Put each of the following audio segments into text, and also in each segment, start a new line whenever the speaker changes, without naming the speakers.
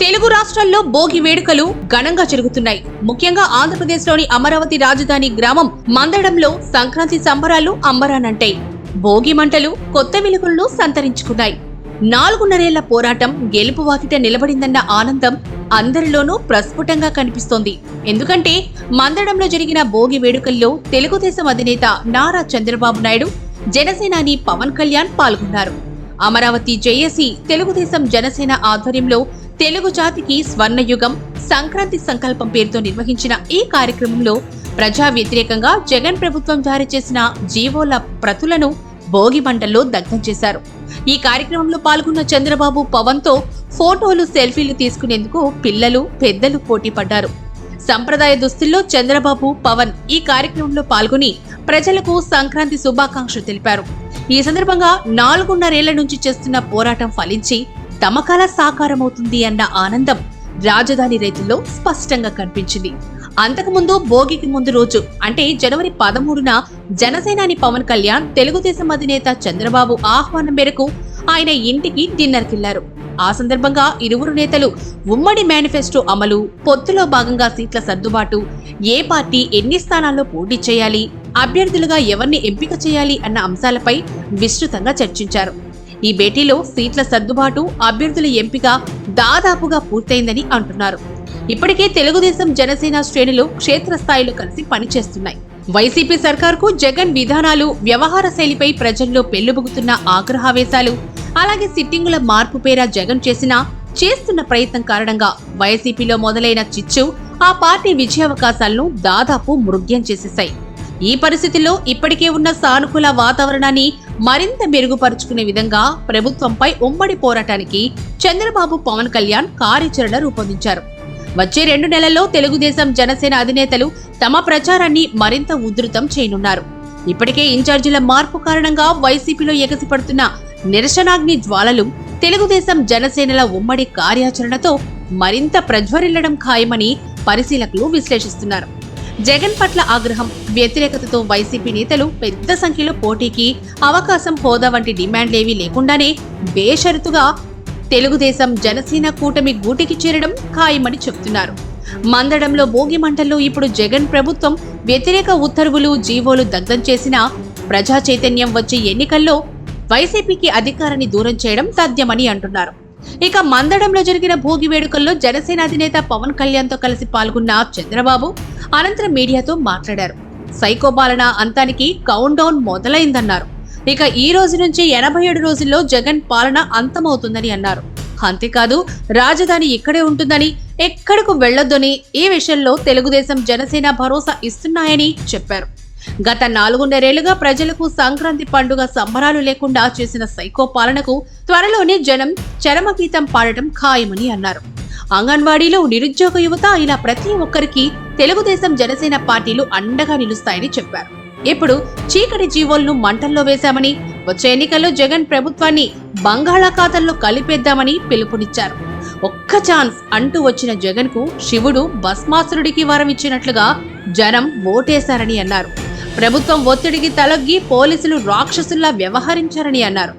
తెలుగు రాష్ట్రాల్లో భోగి వేడుకలు ఘనంగా జరుగుతున్నాయి. ముఖ్యంగా ఆంధ్రప్రదేశ్లోని అమరావతి రాజధాని గ్రామం మందడంలో సంక్రాంతి సంబరాలు అంబరానంటాయి. భోగి మంటలు కొత్త వెలుగులను సంతరించుకున్నాయి. 4.5 ఏళ్ల పోరాటం గెలుపు వాకిట నిలబడిందన్న ఆనందం అందరిలోనూ ప్రస్ఫుటంగా కనిపిస్తోంది. ఎందుకంటే మందడంలో జరిగిన భోగి వేడుకల్లో తెలుగుదేశం అధినేత నారా చంద్రబాబు నాయుడు, జనసేనాని పవన్ కళ్యాణ్ పాల్గొన్నారు. అమరావతి జేఏసీ తెలుగుదేశం జనసేన ఆధ్వర్యంలో తెలుగు జాతికి స్వర్ణయుగం సంక్రాంతి సంకల్పం పేరుతో నిర్వహించిన ఈ కార్యక్రమంలో ప్రజా వ్యతిరేకంగా జగన్ ప్రభుత్వం జారీ చేసిన జీవోల ప్రతులను భోగి మంటల్లో దగ్ధం చేశారు. ఈ కార్యక్రమంలో పాల్గొన్న చంద్రబాబు, పవన్ తో ఫోటోలు, సెల్ఫీలు తీసుకునేందుకు పిల్లలు, పెద్దలు పోటీ పడ్డారు. సంప్రదాయ దుస్తుల్లో చంద్రబాబు, పవన్ ఈ కార్యక్రమంలో పాల్గొని ప్రజలకు సంక్రాంతి శుభాకాంక్షలు తెలిపారు. ఈ సందర్భంగా 4.5 ఏళ్ల నుంచి చేస్తున్న పోరాటం ఫలించి తమ కల సాకారమవుతుంది అన్న ఆనందం రాజధాని రైతుల్లో స్పష్టంగా కనిపించింది. అంతకుముందు భోగికి ముందు రోజు అంటే జనవరి 13న జనసేనాని పవన్ కళ్యాణ్ తెలుగుదేశం అధినేత చంద్రబాబు ఆహ్వానం మేరకు ఆయన ఇంటికి డిన్నర్కెళ్లారు. ఆ సందర్భంగా ఇరువురు నేతలు ఉమ్మడి మేనిఫెస్టో అమలు, పొత్తులో భాగంగా సీట్ల సర్దుబాటు, ఏ పార్టీ ఎన్ని స్థానాల్లో పోటీ చేయాలి, అభ్యర్థులుగా ఎవరిని ఎంపిక చేయాలి అన్న అంశాలపై విస్తృతంగా చర్చించారు. ఈ భేటీలో సీట్ల సర్దుబాటు, అభ్యర్థుల ఎంపిక దాదాపుగా పూర్తయిందని అంటున్నారు. ఇప్పటికే తెలుగుదేశం జనసేన శ్రేణులు క్షేత్రస్థాయిలో కలిసి పనిచేస్తున్నాయి. వైసీపీ సర్కార్కు జగన్ విధానాలు, వ్యవహార శైలిపై ప్రజల్లో పెళ్లుబుగుతున్న ఆగ్రహావేశాలు, అలాగే సిట్టింగుల మార్పు పేర జగన్ చేస్తున్న ప్రయత్నం కారణంగా వైసీపీలో మొదలైన చిచ్చు ఆ పార్టీ విజయావకాశాలను దాదాపు మృగ్యం చేసేశాయి. ఈ పరిస్థితుల్లో ఇప్పటికే ఉన్న సానుకూల వాతావరణాన్ని మరింత మెరుగుపరుచుకునే విధంగా ప్రభుత్వంపై ఉమ్మడి పోరాటానికి చంద్రబాబు, పవన్ కళ్యాణ్ కార్యాచరణ రూపొందించారు. వచ్చే 2 నెలల్లో తెలుగుదేశం జనసేన అధినేతలు తమ ప్రచారాన్ని మరింత ఉధృతం చేయనున్నారు. ఇప్పటికే ఇన్ఛార్జీల మార్పు కారణంగా వైసీపీలో ఎగసిపడుతున్న నిరసనాగ్ని జ్వాలలు తెలుగుదేశం జనసేనల ఉమ్మడి కార్యాచరణతో మరింత ప్రజ్వరిల్లడం ఖాయమని పరిశీలకులు విశ్లేషిస్తున్నారు. జగన్ పట్ల ఆగ్రహం, వ్యతిరేకతతో వైసీపీ నేతలు పెద్ద సంఖ్యలో పోటీకి అవకాశం, హోదా వంటి డిమాండ్లేవీ లేకుండానే బేషరతుగా తెలుగుదేశం జనసేన కూటమి గూటికి చేరడం ఖాయమని చెబుతున్నారు. మందడంలో భోగి మంటల్లో ఇప్పుడు జగన్ ప్రభుత్వం వ్యతిరేక ఉత్తర్వులు, జీవోలు దగ్ధం చేసినా ప్రజా చైతన్యం వచ్చే ఎన్నికల్లో వైసీపీకి అధికారాన్ని దూరం చేయడం తథ్యమని అంటున్నారు. ఇక మందడంలో జరిగిన భోగి వేడుకల్లో జనసేన అధినేత పవన్ కళ్యాణ్ తో కలిసి పాల్గొన్న చంద్రబాబు అనంతరం మీడియాతో మాట్లాడారు. సైకో పాలన అంతానికి కౌంట్ డౌన్ మొదలైందన్నారు. ఇక ఈ రోజు నుంచి 87 రోజుల్లో జగన్ పాలన అంతమవుతుందని అన్నారు. అంతేకాదు రాజధాని ఇక్కడే ఉంటుందని, ఎక్కడకు వెళ్లొద్దని ఈ విషయంలో తెలుగుదేశం జనసేన భరోసా ఇస్తున్నాయని చెప్పారు. గత 4.5 ఏళ్లుగా ప్రజలకు సంక్రాంతి పండుగ సంబరాలు లేకుండా చేసిన సైకో పాలనకు త్వరలోనే జనం చరమగీతం పాడటం ఖాయమని అన్నారు. అంగన్వాడీలో నిరుద్యోగ యువత, ఇలా ప్రతి ఒక్కరికి తెలుగుదేశం జనసేన పార్టీలు అండగా నిలుస్తాయని చెప్పారు. ఇప్పుడు చీకటి జీవోలను మంటల్లో వేశామని, వచ్చే ఎన్నికల్లో జగన్ ప్రభుత్వాన్ని బంగాళాఖాతంలో కలిపేద్దామని పిలుపునిచ్చారు. ఒక్క ఛాన్స్ అంటూ వచ్చిన జగన్ కు శివుడు భస్మాసురుడికి వరం ఇచ్చినట్లుగా జనం ఓటేశారని అన్నారు. ప్రభుత్వం ఒత్తిడికి తలొగ్గి పోలీసులు రాక్షసుల్లా వ్యవహరించారని అన్నారు.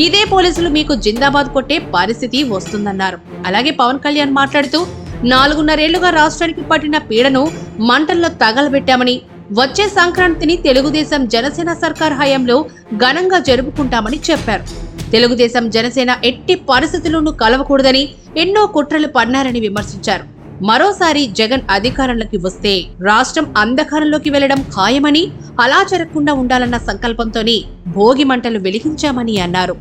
ఇదే పోలీసులు మీకు జిందాబాద్ కొట్టే పరిస్థితి వస్తుందన్నారు. అలాగే పవన్ కళ్యాణ్ మాట్లాడుతూ 4.5 ఏళ్లుగా రాష్ట్రానికి పట్టిన పీడను మంటల్లో తగలబెట్టామని, వచ్చే సంక్రాంతిని తెలుగుదేశం జనసేన సర్కార్ హయాంలో ఘనంగా జరుపుకుంటామని చెప్పారు. తెలుగుదేశం జనసేన ఎట్టి పరిస్థితుల్లోనూ కలవకూడదని ఎన్నో కుట్రలు పన్నారని విమర్శించారు. మరోసారి జగన్ అధికారంలోకి వస్తే రాష్ట్రం అంధకారంలోకి వెళ్లడం ఖాయమని, అలా జరగకుండా ఉండాలన్న సంకల్పంతోనే భోగి మంటలు వెలిగించామని అన్నారు.